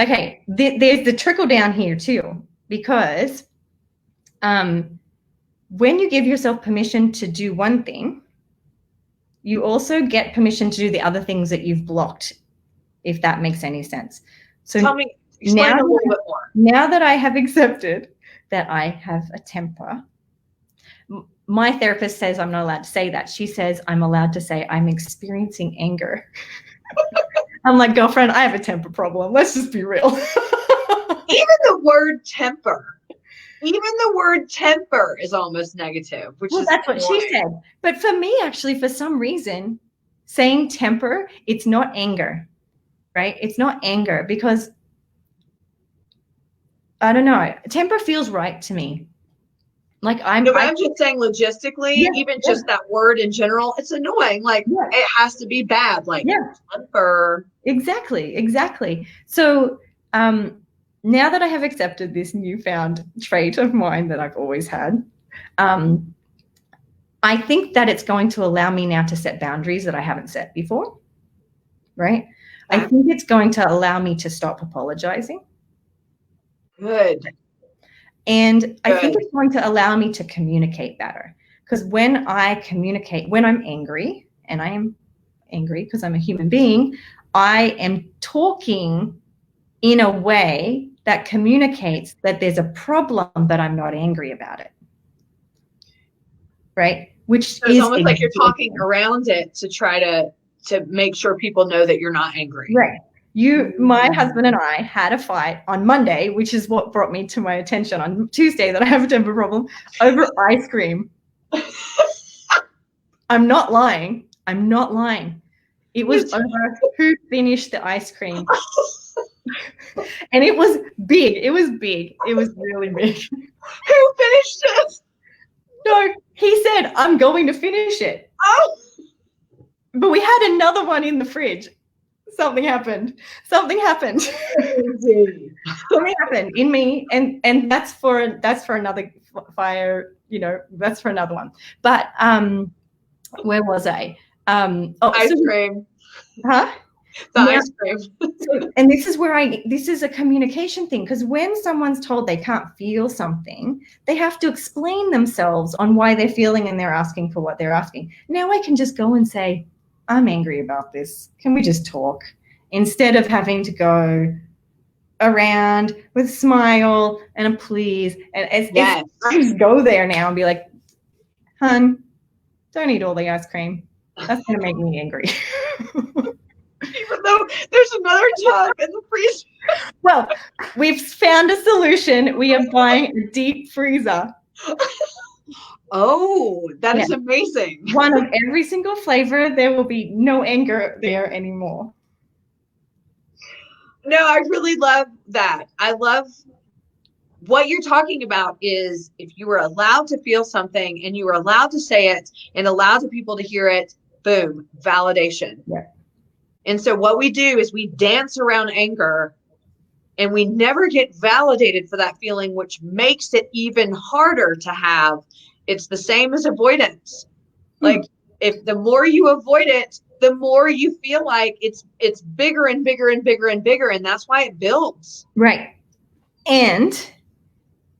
Okay. There's the trickle down here too, because when you give yourself permission to do one thing, you also get permission to do the other things that you've blocked, if that makes any sense. So explain a little bit more. Now that I have accepted that I have a temper, my therapist says I'm not allowed to say that. She says I'm allowed to say I'm experiencing anger. I'm like, girlfriend, I have a temper problem. Let's just be real. Even the word temper is almost negative, which is that's what she said. But for me, actually, for some reason, saying temper, it's not anger, right? It's not anger because I don't know. Temper feels right to me. Like I'm just saying logistically, just that word in general, it's annoying. Like it has to be bad. Like temper. Exactly. So now that I have accepted this newfound trait of mine that I've always had, I think that it's going to allow me now to set boundaries that I haven't set before. Right? I think it's going to allow me to stop apologizing. Good. And I think it's going to allow me to communicate better. Because when I communicate, when I'm angry, and I am angry because I'm a human being, I am talking in a way that communicates that there's a problem, but I'm not angry about it. Right? Which is almost like you're talking around it to try to make sure people know that you're not angry. Right. My husband and I had a fight on Monday, which is what brought me to my attention on Tuesday that I have a temper problem, over ice cream. I'm not lying. It was over who finished the ice cream. And it was big. It was really big. Who finished it? No, he said, I'm going to finish it. Oh. But we had another one in the fridge. Something happened in me, and that's for another fire, that's for another one. But where was I? Ice cream. Huh? Ice cream. And this is a communication thing, because when someone's told they can't feel something, they have to explain themselves on why they're feeling, and they're asking for what they're asking. Now I can just go and say, I'm angry about this. Can we just talk? Instead of having to go around with a smile and a please. And I just go there now and be like, hun, don't eat all the ice cream. That's going to make me angry. Even though there's another tub in the freezer. Well, we've found a solution. We are buying a deep freezer. Oh, that is amazing. One of every single flavor. There will be no anger there anymore. No, I really love that. I love what you're talking about is if you were allowed to feel something and you were allowed to say it and allowed the people to hear it, boom, validation. Yeah. And so what we do is we dance around anger and we never get validated for that feeling, which makes it even harder to have. It's the same as avoidance. Like if the more you avoid it, the more you feel like it's bigger and bigger and bigger and bigger. And that's why it builds. Right. And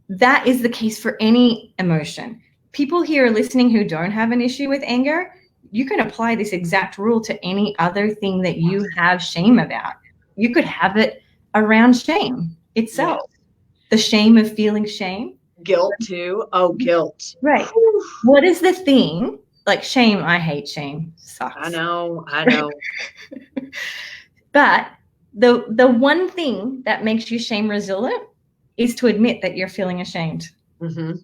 that is the case for any emotion. People here listening who don't have an issue with anger, you can apply this exact rule to any other thing that you have shame about. You could have it around shame itself. Yes. The shame of feeling shame. Guilt too. Oh, guilt. Right. What is the thing? Like shame, I hate shame. Sucks. I know. But the one thing that makes you shame resilient is to admit that you're feeling ashamed. Mm-hmm.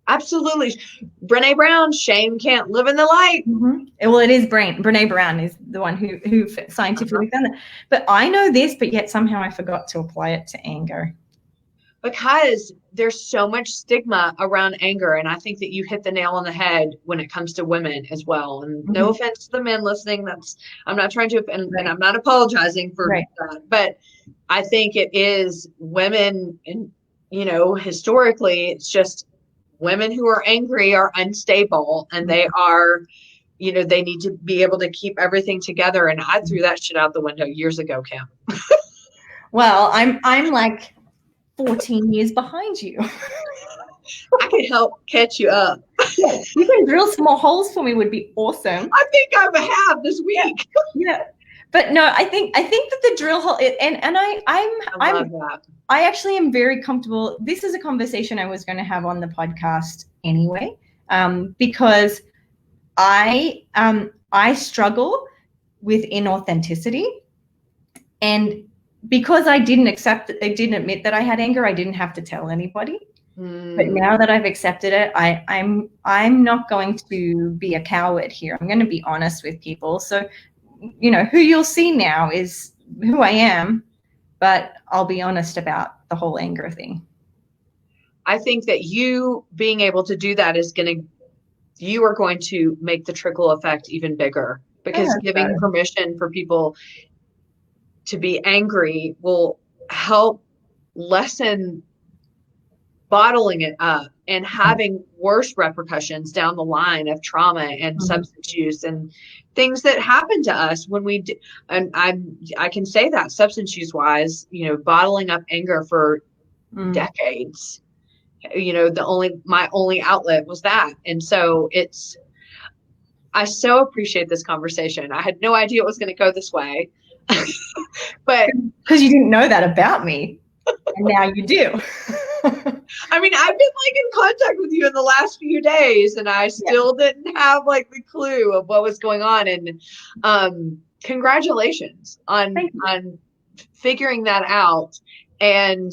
Absolutely. Brene Brown, shame can't live in the light. Mm-hmm. Well, it is Brene Brown is the one who scientifically done that. But I know this, but yet somehow I forgot to apply it to anger. Because there's so much stigma around anger. And I think that you hit the nail on the head when it comes to women as well. And no offense to the men listening. I'm not trying to offend, and I'm not apologizing for that. But I think it is women, and historically, it's just women who are angry are unstable, and they are they need to be able to keep everything together. And I threw that shit out the window years ago, Kim. Well, I'm like 14 years behind you. I can help catch you up. Yeah, you can drill some more holes for me would be awesome. I think I have this week. Yeah. But no, I think that the drill hole and I actually am very comfortable. This is a conversation I was going to have on the podcast anyway, because I struggle with inauthenticity, and because I didn't admit that I had anger, I didn't have to tell anybody. But now that I've accepted it, I'm not going to be a coward here. I'm going to be honest with people. So, who you'll see now is who I am, but I'll be honest about the whole anger thing. I think that you being able to do that you are going to make the trickle effect even bigger, because giving permission for people to be angry will help lessen bottling it up and having worse repercussions down the line of trauma and substance use and things that happen to us when we do. And I can say that substance use wise, bottling up anger for decades, my only outlet was that. And so I so appreciate this conversation. I had no idea it was going to go this way, but because you didn't know that about me, and now you do. I mean, I've been in contact with you in the last few days, and I still didn't have the clue of what was going on. And congratulations on figuring that out and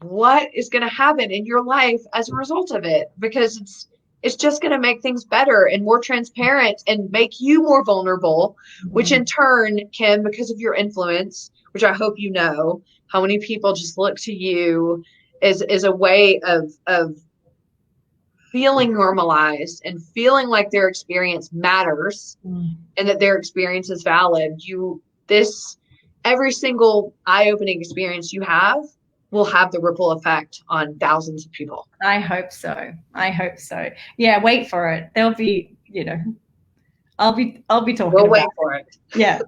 what is going to happen in your life as a result of it, because it's just going to make things better and more transparent and make you more vulnerable, which in turn, Kim, because of your influence, which I hope how many people just look to you as a way of feeling normalized and feeling like their experience matters and that their experience is valid. Every single eye-opening experience you have will have the ripple effect on thousands of people. I hope so. Yeah, wait for it. There'll be, I'll be talking. We'll wait for it. Yeah.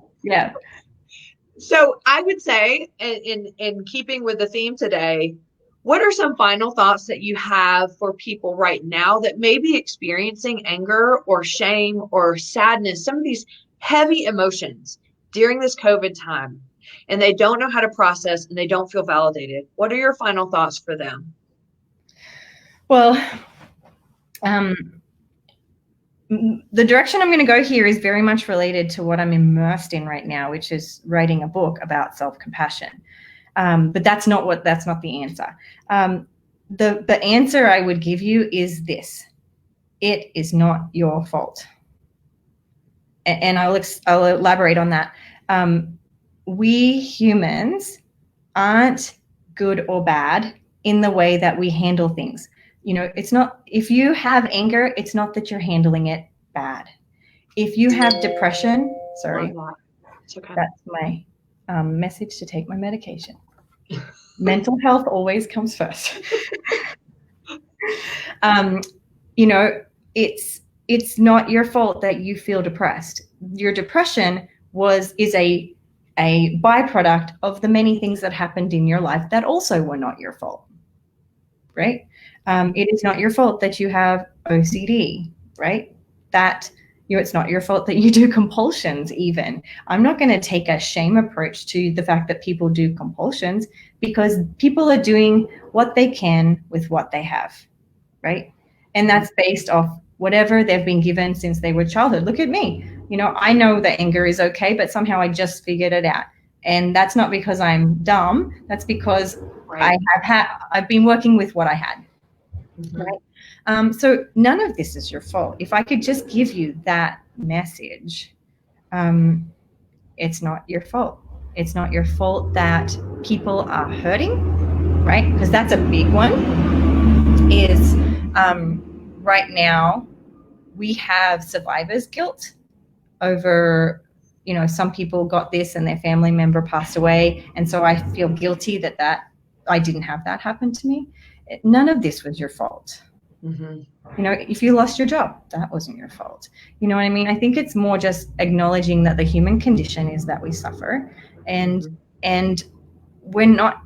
So I would say, in keeping with the theme today, what are some final thoughts that you have for people right now that may be experiencing anger or shame or sadness, some of these heavy emotions during this COVID time, and they don't know how to process and they don't feel validated? What are your final thoughts for them? Well, the direction I'm going to go here is very much related to what I'm immersed in right now, which is writing a book about self-compassion. But that's not the answer. The answer I would give you is this: it is not your fault. And I'll elaborate on that. We humans aren't good or bad in the way that we handle things. It's not, if you have anger, it's not that you're handling it bad. If you have depression, sorry, it's okay. That's my message to take my medication. Mental health always comes first. It's not your fault that you feel depressed. Your depression is a byproduct of the many things that happened in your life that also were not your fault, right? It is not your fault that you have OCD, right? It's not your fault that you do compulsions even. I'm not going to take a shame approach to the fact that people do compulsions, because people are doing what they can with what they have, right? And that's based off whatever they've been given since they were childhood. Look at me. I know that anger is okay, but somehow I just figured it out. And that's not because I'm dumb. That's because I've been working with what I had. Right? So none of this is your fault. If I could just give you that message, it's not your fault. It's not your fault that people are hurting, right? Because that's a big one. Is right now we have survivor's guilt over, some people got this and their family member passed away, and so I feel guilty that I didn't have that happen to me. None of this was your fault. Mm-hmm. You know, if you lost your job, that wasn't your fault. You know what I mean? I think it's more just acknowledging that the human condition is that we suffer, and we're not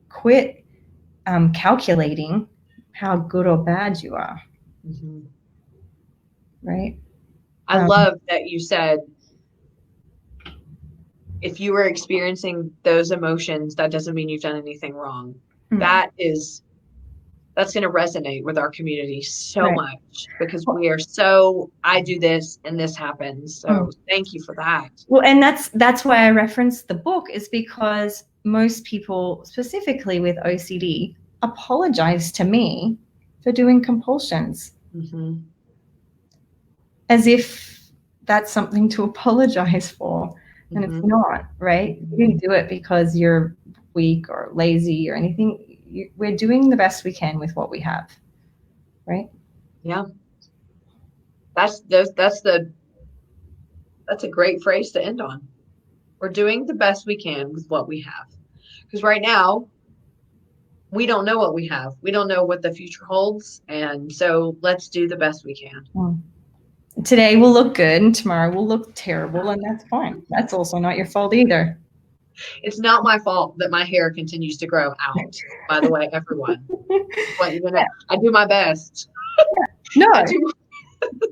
quit calculating how good or bad you are. Mm-hmm. Right? I love that you said, if you were experiencing those emotions, that doesn't mean you've done anything wrong. That's going to resonate with our community so much, because we are I do this and this happens. So thank you for that. Well, and that's why I referenced the book, is because most people, specifically with OCD, apologize to me for doing compulsions. Mm-hmm. As if that's something to apologize for. And it's not, right? You didn't do it because you're weak or lazy or anything. We're doing the best we can with what we have, right? Yeah. That's a great phrase to end on. We're doing the best we can with what we have. Because right now, we don't know what we have. We don't know what the future holds. And so let's do the best we can. Today will look good and tomorrow will look terrible, and that's fine. That's also not your fault either. It's not my fault that my hair continues to grow out, by the way, everyone. I do my best. No,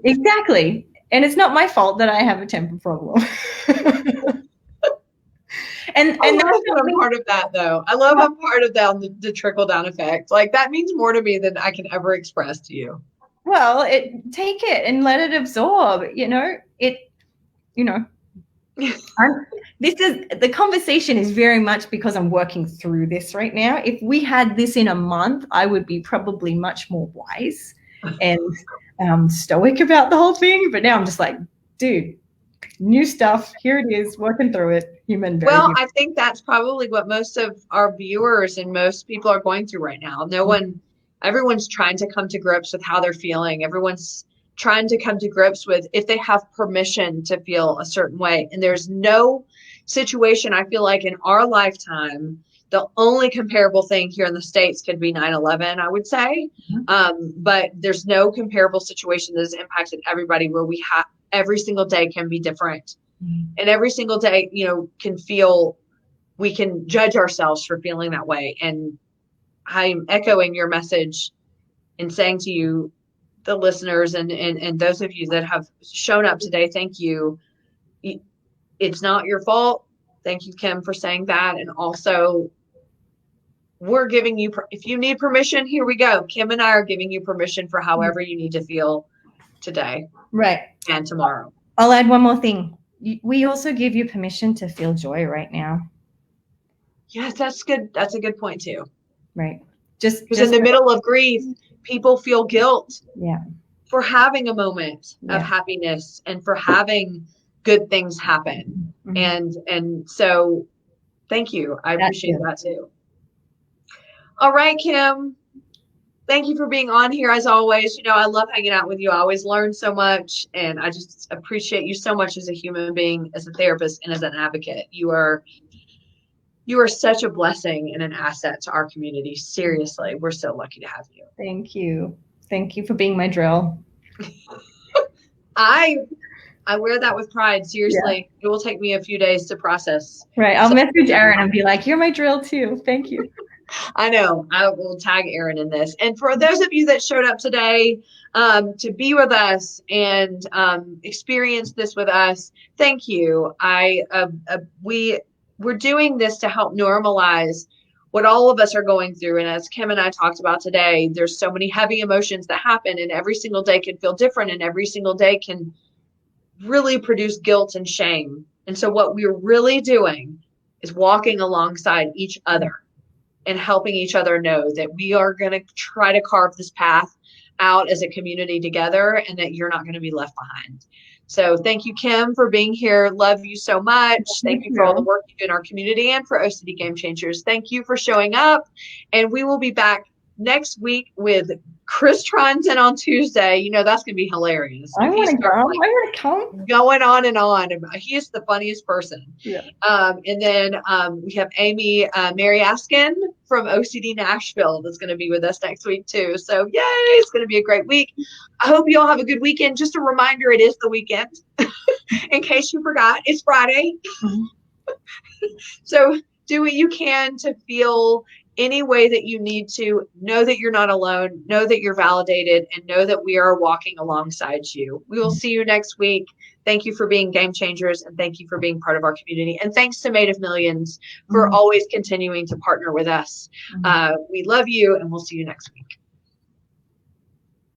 exactly. And it's not my fault that I have a temper problem. And I love that I'm part of that, though. I love I'm part of that, the trickle down effect. Like, that means more to me than I can ever express to you. Well, take it and let it absorb. The conversation is very much because I'm working through this right now. If we had this in a month, I would be probably much more wise and stoic about the whole thing. But now I'm just like, dude, new stuff. Here it is, working through it. Well, I think that's probably what most of our viewers and most people are going through right now. Everyone's trying to come to grips with how they're feeling. Everyone's trying to come to grips with if they have permission to feel a certain way. And there's no situation, I feel like, in our lifetime, the only comparable thing here in the States could be 9/11, I would say. But there's no comparable situation that has impacted everybody, where we have every single day can be different. And every single day, we can judge ourselves for feeling that way. And I'm echoing your message and saying to you, the listeners, and those of you that have shown up today, thank you. It's not your fault. Thank you, Kim, for saying that. And also, we're giving you, if you need permission, here we go. Kim and I are giving you permission for however you need to feel today. Right. And tomorrow. I'll add one more thing. We also give you permission to feel joy right now. Yes, that's good. That's a good point too. Right. Just in the middle of grief, people feel guilt for having a moment of happiness and for having good things happen. And so thank you. I appreciate that too. All right, Kim. Thank you for being on here as always. I love hanging out with you. I always learn so much, and I just appreciate you so much as a human being, as a therapist, and as an advocate. You are such a blessing and an asset to our community. Seriously, we're so lucky to have you. Thank you. Thank you for being my drill. I wear that with pride. Seriously, It will take me a few days to process. Right. I'll message Erin and be like, "You're my drill too. Thank you." I know. I will tag Erin in this. And for those of you that showed up today to be with us and experience this with us, thank you. We're doing this to help normalize what all of us are going through. And as Kim and I talked about today, there's so many heavy emotions that happen, and every single day can feel different, and every single day can really produce guilt and shame. And so what we're really doing is walking alongside each other and helping each other know that we are going to try to carve this path out as a community together, and that you're not going to be left behind. So thank you, Kim, for being here. Love you so much. Thank you for all the work you do in our community and for OCD Gamechangers. Thank you for showing up, and we will be back next week with Chris Tronson on Tuesday. You know, that's going to be hilarious. I want to go. I want to come. Going on and on. He is the funniest person. Yeah. And then we have Amy Mary Askin from OCD Nashville that's going to be with us next week too. So yay, it's going to be a great week. I hope you all have a good weekend. Just a reminder, it is the weekend. In case you forgot, it's Friday. So do what you can to feel any way that you need to. Know that you're not alone. Know that you're validated, and know that we are walking alongside you. We will see you next week. Thank you for being game changers, and thank you for being part of our community. And thanks to Made of Millions for always continuing to partner with us. We love you, and we'll see you next week.